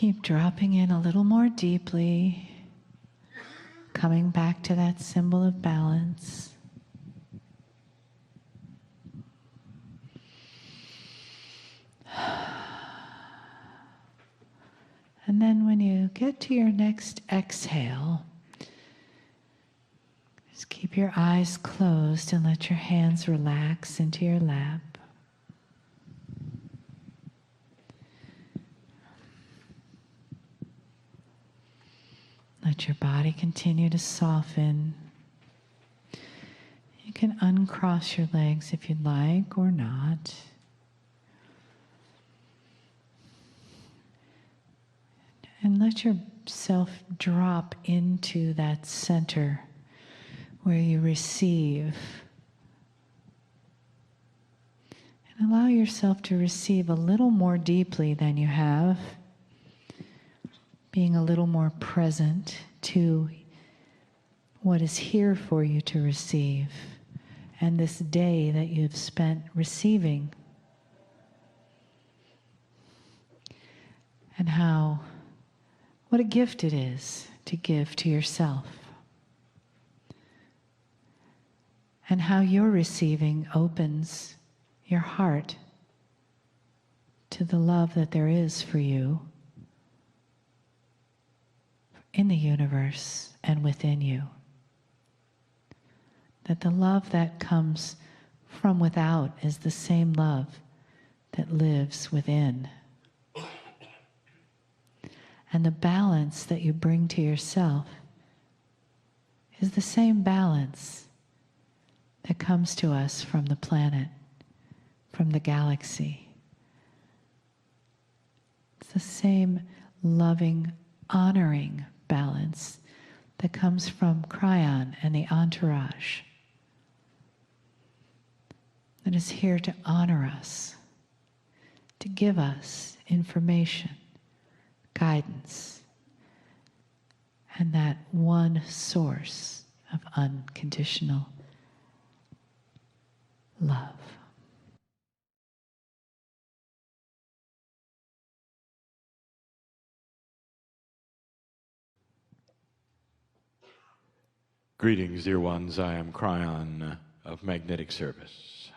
Keep dropping in a little more deeply, coming back to that symbol of balance. And then when you get to your next exhale, just keep your eyes closed and let your hands relax into your lap. Let your body continue to soften. You can uncross your legs if you'd like or not. And let yourself drop into that center where you receive. And allow yourself to receive a little more deeply than you have, being a little more present to what is here for you to receive, and this day that you've spent receiving. And what a gift it is to give to yourself. And how your receiving opens your heart to the love that there is for you in the universe and within you. That the love that comes from without is the same love that lives within. And the balance that you bring to yourself is the same balance that comes to us from the planet, from the galaxy. It's the same loving, honoring balance that comes from Kryon and the entourage, that is here to honor us, to give us information, guidance, and that one source of unconditional love. Greetings, dear ones. I am Kryon of Magnetic Service.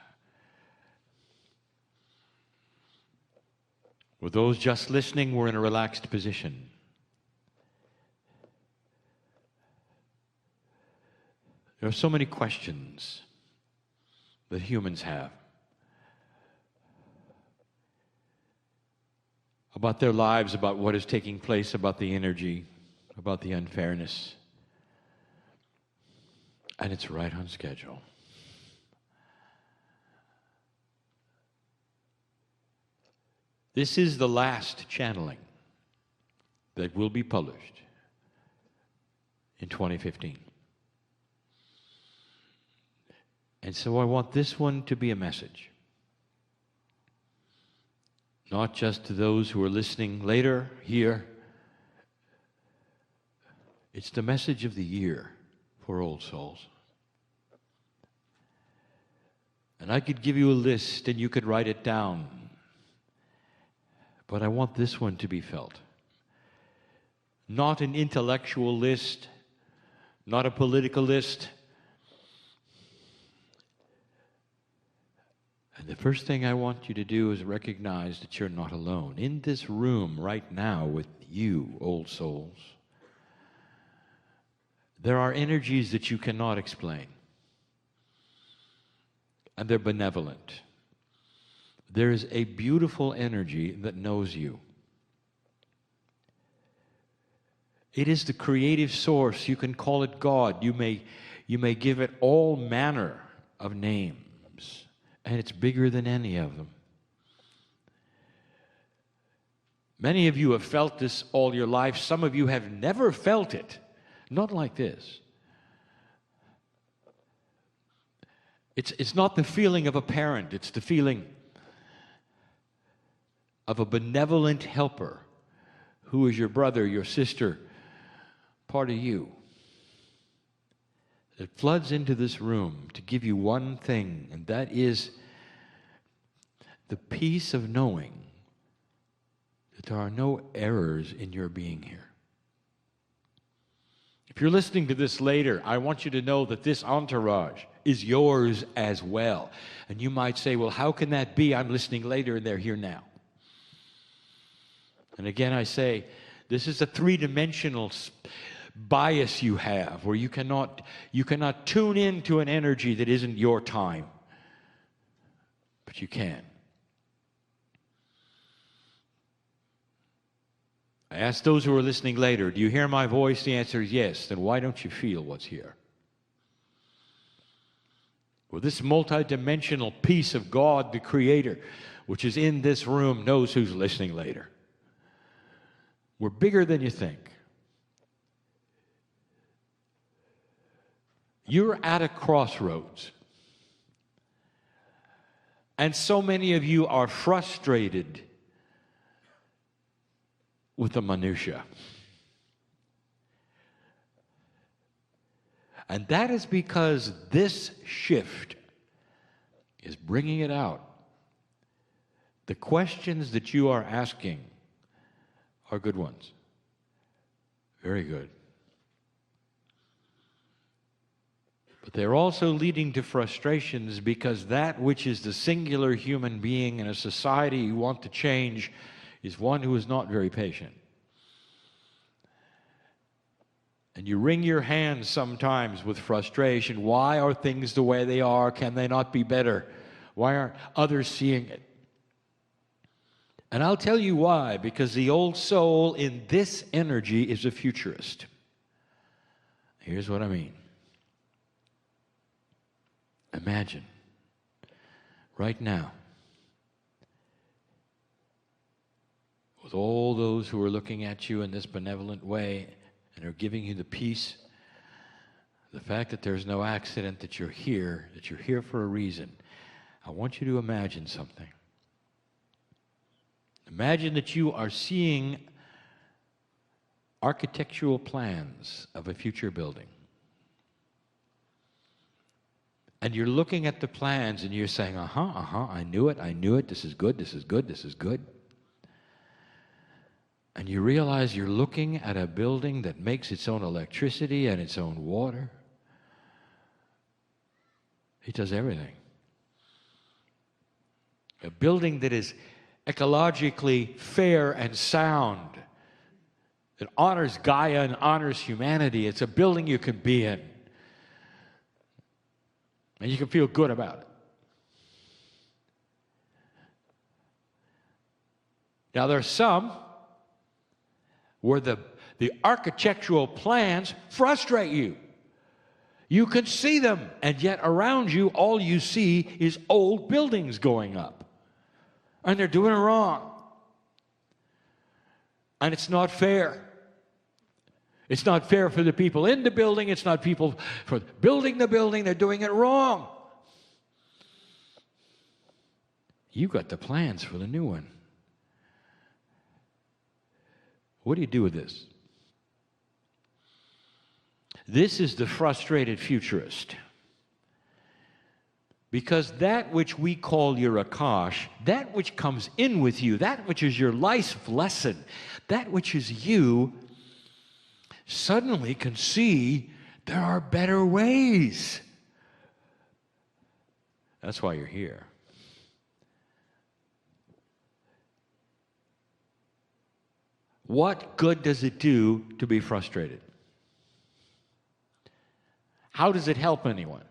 With those just listening, we're in a relaxed position. There are so many questions that humans have about their lives, about what is taking place, about the energy, about the unfairness. And it's right on schedule. This is the last channeling that will be published in 2015. And so I want this one to be a message. Not just to those who are listening later here. It's the message of the year for old souls. And I could give you a list and you could write it down. But I want this one to be felt. Not an intellectual list, not a political list. And the first thing I want you to do is recognize that you're not alone. In this room right now with you, old souls, there are energies that you cannot explain. And they're benevolent. There is a beautiful energy that knows you. It is the creative source. You can call it God. You may give it all manner of names. And it's bigger than any of them. Many of you have felt this all your life. Some of you have never felt it. Not like this. It's not the feeling of a parent. It's the feeling of a benevolent helper who is your brother, your sister, part of you. It floods into this room to give you one thing, and that is the peace of knowing that there are no errors in your being here. If you're listening to this later, I want you to know that this entourage is yours as well. And you might say, well, how can that be? I'm listening later and they're here now. And again, I say, this is a three-dimensional bias you have where you cannot tune into an energy that isn't your time. But you can. I ask those who are listening later, do you hear my voice? The answer is yes. Then why don't you feel what's here? Well, this multidimensional piece of God, the Creator, which is in this room, knows who's listening later. We're bigger than you think. You're at a crossroads. And so many of you are frustrated with the minutiae. And that is because this shift is bringing it out. The questions that you are asking are good ones. Very good. But they're also leading to frustrations because that which is the singular human being in a society you want to change is one who is not very patient. And you wring your hands sometimes with frustration. Why are things the way they are? Can they not be better? Why aren't others seeing it? And I'll tell you why. Because the old soul in this energy is a futurist. Here's what I mean. Imagine, right now, with all those who are looking at you in this benevolent way and are giving you the peace, the fact that there's no accident, that you're here for a reason. I want you to imagine something. Imagine that you are seeing architectural plans of a future building. And you're looking at the plans and you're saying, I knew it, this is good, this is good, this is good. And you realize you're looking at a building that makes its own electricity and its own water. It does everything. A building that is ecologically fair and sound, that honors Gaia and honors humanity. It's a building you can be in. And you can feel good about it. Now, there are some where the architectural plans frustrate you. You can see them, and yet around you, all you see is old buildings going up. And they're doing it wrong. And it's not fair. It's not fair for the people in the building. It's not people for building the building. They're doing it wrong. You got the plans for the new one. What do you do with this? This is the frustrated futurist. Because that which we call your Akash, that which comes in with you, that which is your life lesson, that which is you, suddenly can see there are better ways. That's why you're here. What good does it do to be frustrated? How does it help anyone?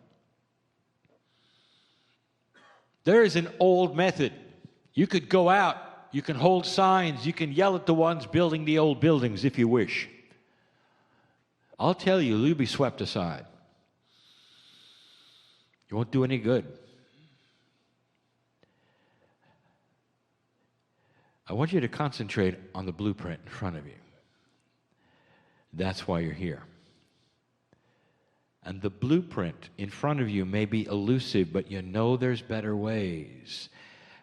There is an old method. You could go out, you can hold signs, you can yell at the ones building the old buildings if you wish. I'll tell you, you'll be swept aside. You won't do any good. I want you to concentrate on the blueprint in front of you. That's why you're here. And the blueprint in front of you may be elusive, but you know there's better ways.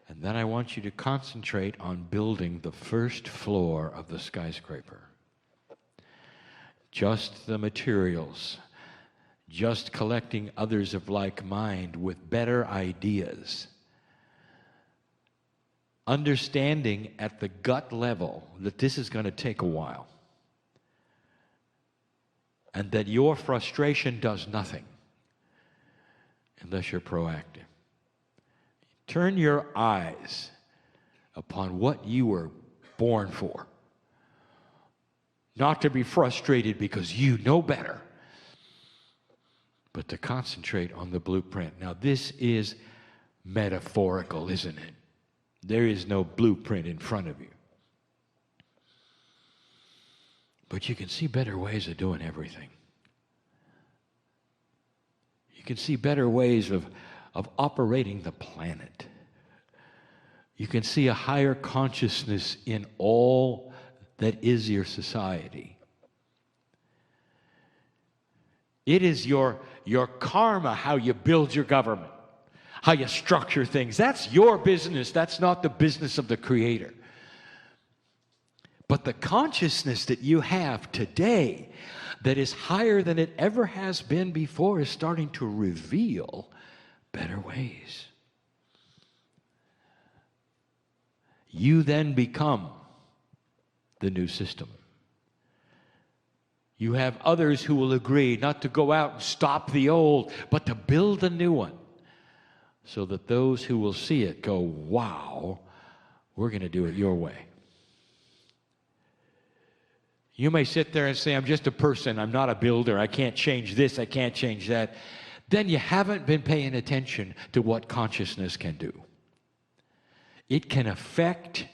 And then I want you to concentrate on building the first floor of the skyscraper. Just the materials, just collecting others of like mind with better ideas understanding at the gut level that this is going to take a while, and that your frustration does nothing unless you're proactive. Turn your eyes upon what you were born for. Not to be frustrated because you know better, but to concentrate on the blueprint. Now, this is metaphorical, isn't it? There is no blueprint in front of you. But you can see better ways of doing everything. You can see better ways of operating the planet. You can see a higher consciousness in all that is your society. It is your karma, how you build your government, how you structure things. That's your business. That's not the business of the Creator. But the consciousness that you have today that is higher than it ever has been before is starting to reveal better ways. You then become the new system. You have others who will agree not to go out and stop the old, but to build a new one, so that those who will see it go, wow, we're going to do it your way. You may sit there and say, I'm just a person, I'm not a builder, I can't change this, I can't change that. Then you haven't been paying attention to what consciousness can do. It can affect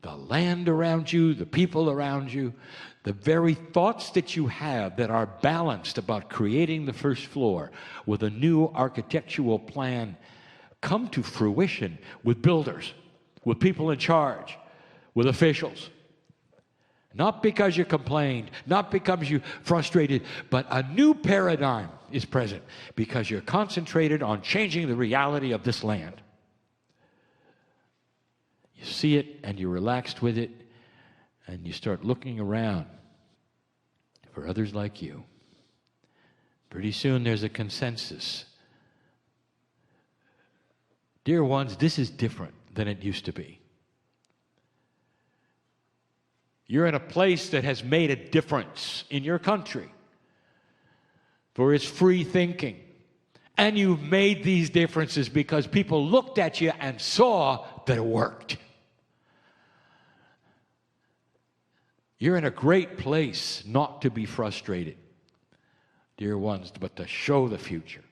the land around you, the people around you, the very thoughts that you have that are balanced about creating the first floor with a new architectural plan come to fruition with builders, with people in charge, with officials. Not because you complained, not because you frustrated, but a new paradigm is present because you're concentrated on changing the reality of this land. You see it and you're relaxed with it, and you start looking around for others like you. Pretty soon there's a consensus. Dear ones, this is different than it used to be. You're in a place that has made a difference in your country for its free thinking. And you've made these differences because people looked at you and saw that it worked. You're in a great place not to be frustrated, dear ones, but to show the future.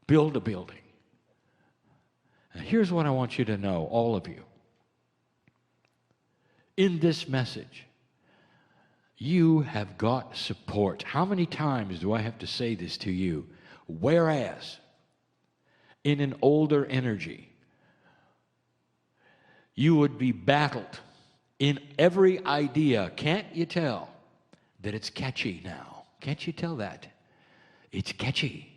Build a building. And here's what I want you to know, all of you. In this message, you have got support. How many times do I have to say this to you? Whereas, in an older energy, you would be battled in every idea. Can't you tell that it's catchy now? Can't you tell that? It's catchy.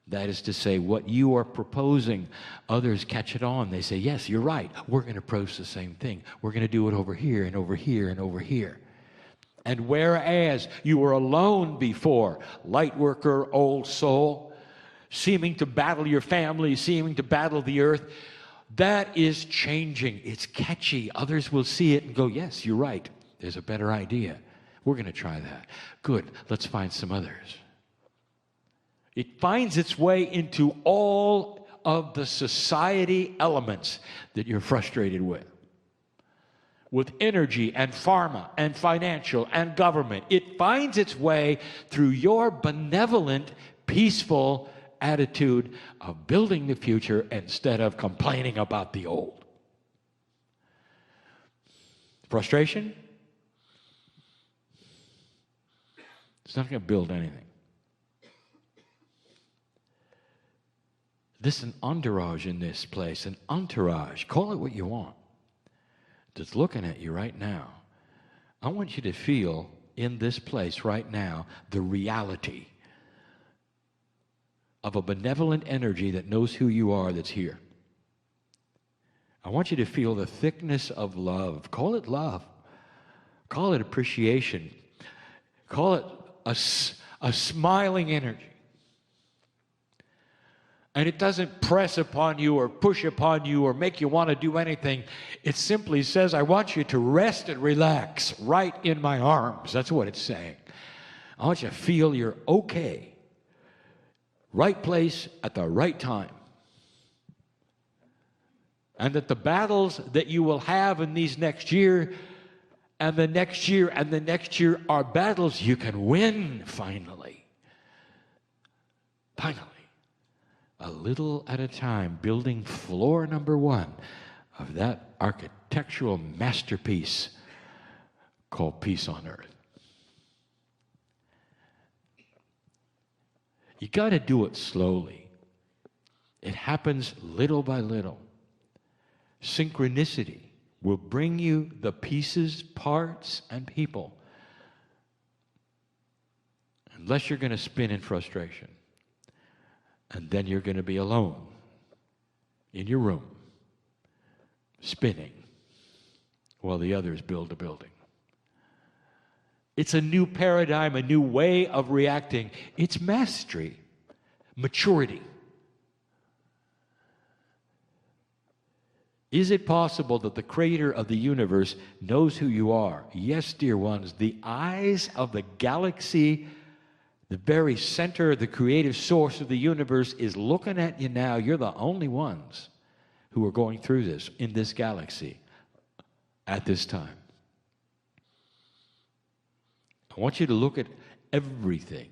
That is to say, what you are proposing, others catch it on. They say, yes, you're right. We're going to approach the same thing. We're going to do it over here and over here and over here. And whereas you were alone before, light worker, old soul, seeming to battle your family, seeming to battle the earth, that is changing. It's catchy. Others will see it and go, yes, you're right. There's a better idea. We're going to try that. Good. Let's find some others. It finds its way into all of the society elements that you're frustrated with energy and pharma and financial and government. It finds its way through your benevolent, peaceful attitude of building the future instead of complaining about the old. Frustration? It's not going to build anything. There's an entourage in this place, an entourage, call it what you want, that's looking at you right now. I want you to feel in this place right now the reality of a benevolent energy that knows who you are that's here. I want you to feel the thickness of love. Call it love. Call it appreciation. Call it a smiling energy. And it doesn't press upon you or push upon you or make you want to do anything. It simply says, I want you to rest and relax right in my arms. That's what it's saying. I want you to feel you're okay. Right place at the right time. And that the battles that you will have in these next year and the next year and the next year are battles you can win finally. Finally. A little at a time, building floor number 1 of that architectural masterpiece called Peace on Earth. You got to do it slowly. It happens little by little. Synchronicity will bring you the pieces, parts, and people. Unless you're going to spin in frustration. And then you're going to be alone in your room, spinning, while the others build a building. It's a new paradigm, a new way of reacting. It's mastery, maturity. Is it possible that the creator of the universe knows who you are? Yes, dear ones, the eyes of the galaxy, the very center, the creative source of the universe is looking at you now. You're the only ones who are going through this in this galaxy at this time. I want you to look at everything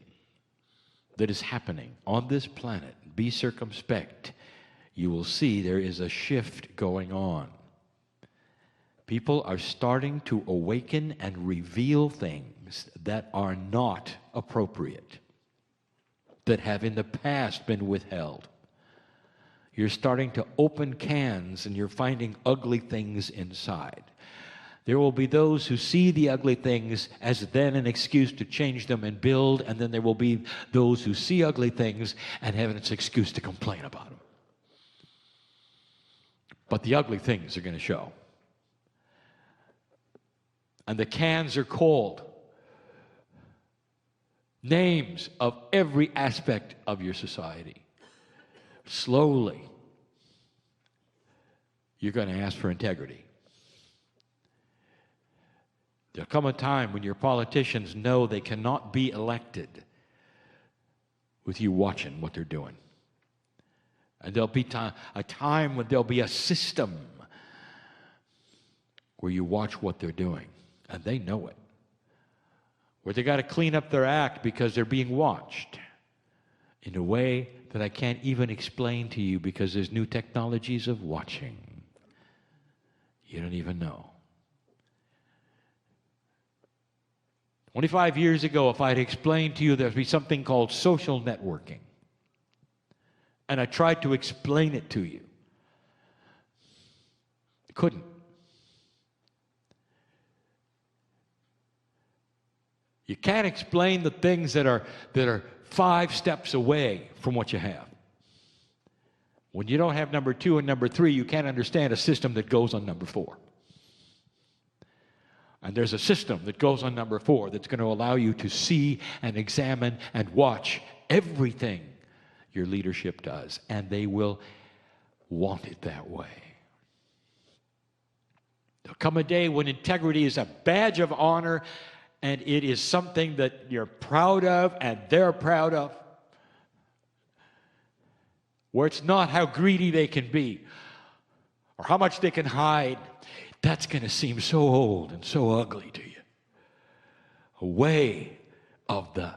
that is happening on this planet. Be circumspect. You will see there is a shift going on. People are starting to awaken and reveal things that are not appropriate, that have in the past been withheld. You're starting to open cans and you're finding ugly things inside. There will be those who see the ugly things as then an excuse to change them and build, and then there will be those who see ugly things and have an excuse to complain about them. But the ugly things are going to show. And the cans are cold. Names of every aspect of your society. Slowly, you're going to ask for integrity. There'll come a time when your politicians know they cannot be elected with you watching what they're doing. And there'll be a time when there'll be a system where you watch what they're doing, and they know it. Where they got to clean up their act because they're being watched in a way that I can't even explain to you because there's new technologies of watching. You don't even know. 25 years ago, if I'd explained to you there'd be something called social networking, and I tried to explain it to you, I couldn't. You can't explain the things that are 5 steps away from what you have. When you don't have number 2 and number 3, you can't understand a system that goes on number 4. And there's a system that goes on number 4 that's going to allow you to see and examine and watch everything your leadership does. And they will want it that way. There'll come a day when integrity is a badge of honor, and it is something that you're proud of and they're proud of. Where it's not how greedy they can be or how much they can hide. That's going to seem so old and so ugly to you. A way of the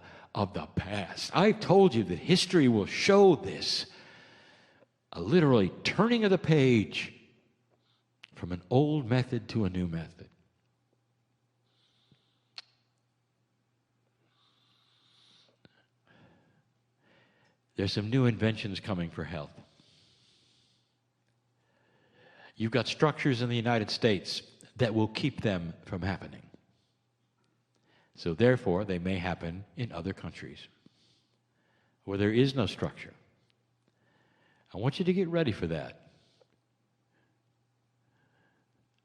past. I've told you that history will show this. A literally turning of the page from an old method to a new method. There's some new inventions coming for health. You've got structures in the United States that will keep them from happening. So therefore, they may happen in other countries where there is no structure. I want you to get ready for that.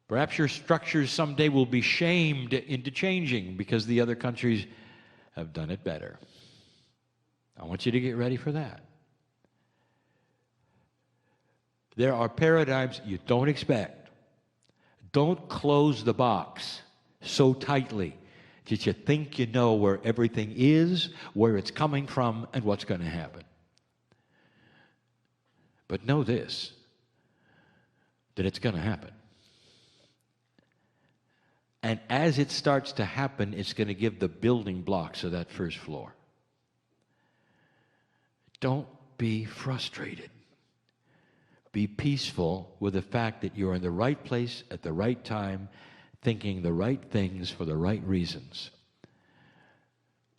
Perhaps your structures someday will be shamed into changing because the other countries have done it better. I want you to get ready for that. There are paradigms you don't expect. Don't close the box so tightly that you think you know where everything is, where it's coming from, and what's going to happen. But know this, that it's going to happen. And as it starts to happen, it's going to give the building blocks of that first floor. Don't be frustrated. Be peaceful with the fact that you're in the right place at the right time, thinking the right things for the right reasons.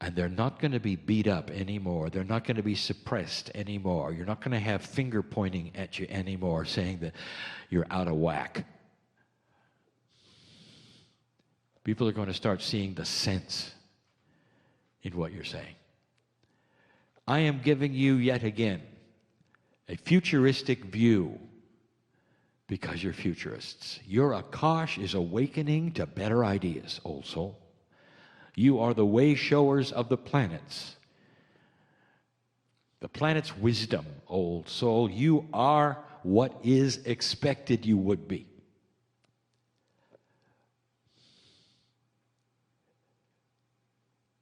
And they're not going to be beat up anymore. They're not going to be suppressed anymore. You're not going to have finger pointing at you anymore saying that you're out of whack. People are going to start seeing the sense in what you're saying. I am giving you yet again a futuristic view because you're futurists. Your Akash is awakening to better ideas, old soul. You are the way showers of the planets. The planet's wisdom, old soul. You are what is expected you would be.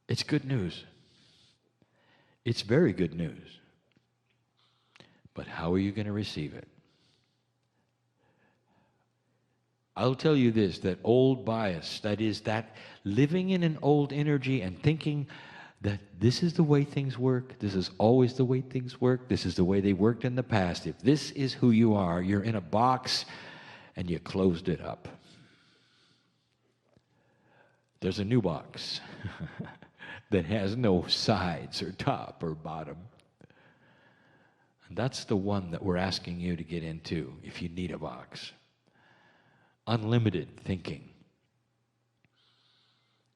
It's good news. It's very good news. But how are you going to receive it? I'll tell you this, that old bias, that is that living in an old energy and thinking that this is the way things work, this is always the way things work, this is the way they worked in the past. If this is who you are, you're in a box and you closed it up. There's a new box that has no sides or top or bottom. And that's the one that we're asking you to get into if you need a box. Unlimited thinking.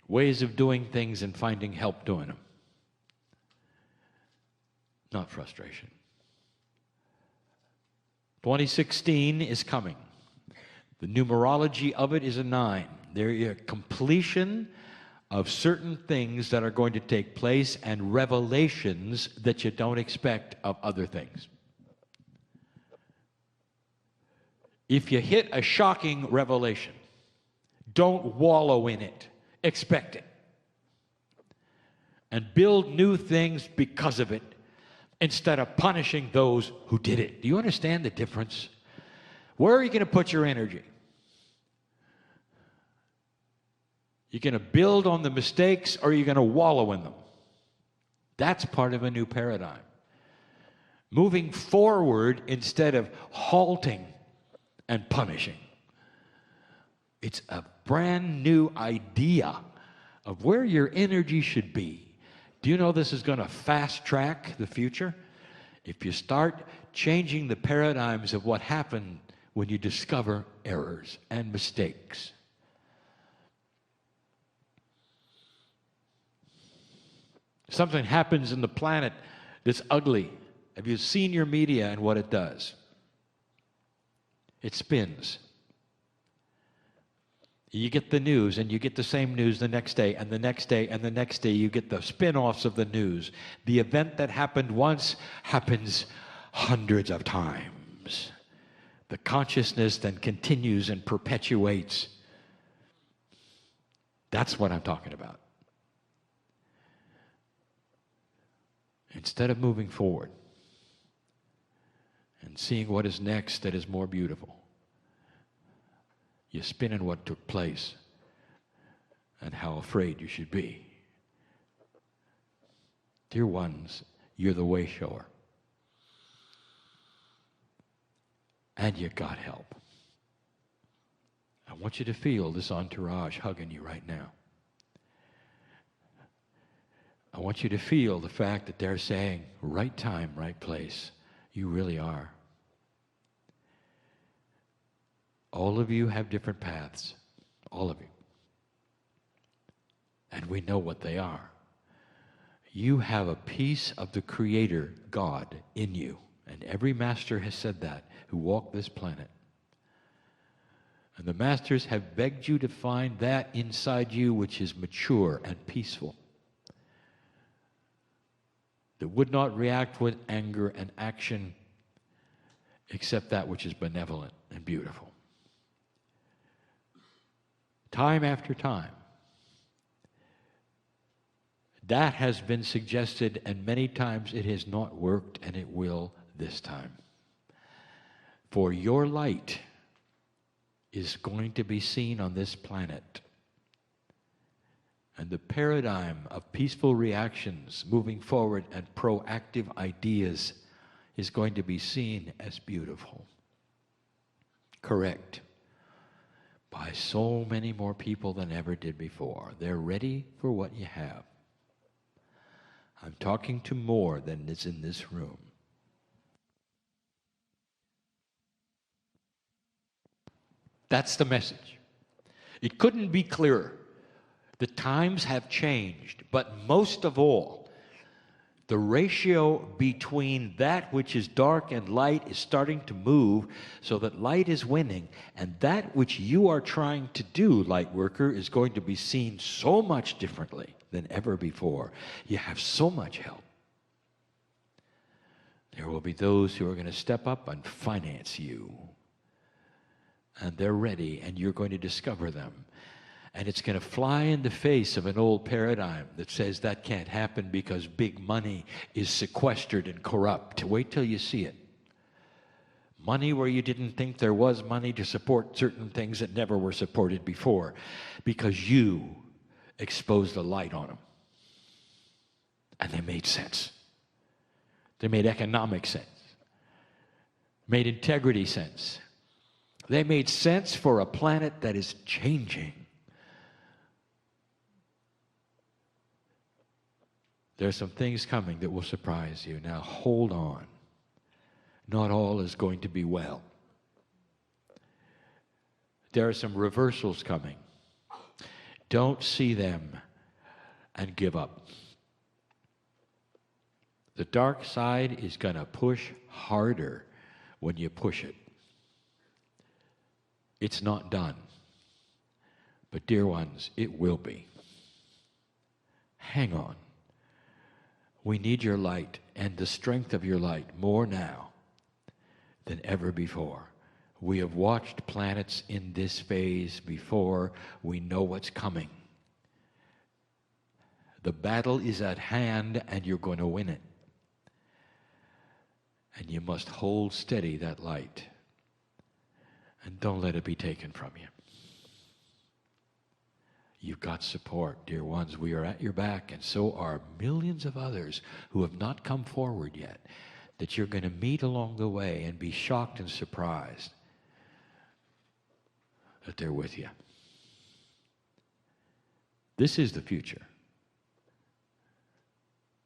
Ways of doing things and finding help doing them. Not frustration. 2016 is coming. The numerology of it is a 9. There is completion of certain things that are going to take place and revelations that you don't expect of other things. If you hit a shocking revelation, don't wallow in it. Expect it. And build new things because of it instead of punishing those who did it. Do you understand the difference? Where are you going to put your energy? You're going to build on the mistakes or you're going to wallow in them. That's part of a new paradigm. Moving forward instead of halting and punishing. It's a brand new idea of where your energy should be. Do you know this is going to fast track the future? If you start changing the paradigms of what happened when you discover errors and mistakes. Something happens in the planet that's ugly. Have you seen your media and what it does? It spins. You get the news, and you get the same news the next day, and the next day, and the next day. You get the spin-offs of the news. The event that happened once happens hundreds of times. The consciousness then continues and perpetuates. That's what I'm talking about. Instead of moving forward and seeing what is next that is more beautiful, you spin in what took place and how afraid you should be. Dear ones, you're the way shower. And you got help. I want you to feel this entourage hugging you right now. I want you to feel the fact that they're saying, right time, right place. You really are. All of you have different paths. All of you. And we know what they are. You have a piece of the Creator, God, in you. And every master has said that who walked this planet. And the masters have begged you to find that inside you which is mature and peaceful. That would not react with anger and action. except that which is benevolent and beautiful. Time after time, that has been suggested, and many times it has not worked, and it will this time. For your light is going to be seen on this planet. And the paradigm of peaceful reactions, moving forward, and proactive ideas is going to be seen as beautiful. Correct. By so many more people than ever did before. They're ready for what you have. I'm talking to more than is in this room. That's the message. It couldn't be clearer. The times have changed, but most of all, the ratio between that which is dark and light is starting to move so that light is winning, and that which you are trying to do, light worker, is going to be seen so much differently than ever before. You have so much help. There will be those who are going to step up and finance you, and they're ready, and you're going to discover them. And it's going to fly in the face of an old paradigm that says that can't happen because big money is sequestered and corrupt. Wait till you see it. Money where you didn't think there was money to support certain things that never were supported before because you exposed the light on them. And they made sense. They made economic sense. Made integrity sense. They made sense for a planet that is changing. There's some things coming that will surprise you. Now hold on. Not all is going to be well. There are some reversals coming. Don't see them and give up. The dark side is going to push harder when you push it. It's not done. But dear ones, it will be. Hang on. We need your light and the strength of your light more now than ever before. We have watched planets in this phase before. We know what's coming. The battle is at hand, and you're going to win it. And you must hold steady that light. And don't let it be taken from you. You've got support, dear ones. We are at your back, and so are millions of others who have not come forward yet, that you're going to meet along the way and be shocked and surprised that they're with you. This is the future.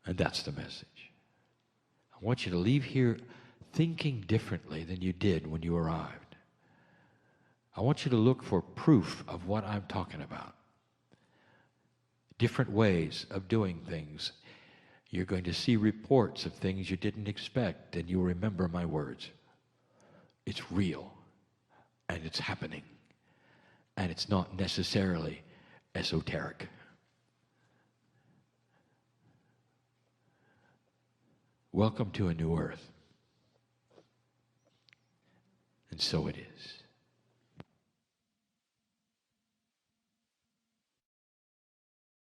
And that's the message. I want you to leave here thinking differently than you did when you arrived. I want you to look for proof of what I'm talking about. Different ways of doing things. You're going to see reports of things you didn't expect, and you'll remember my words. It's real, and it's happening, and it's not necessarily esoteric. Welcome to a new earth. And so it is.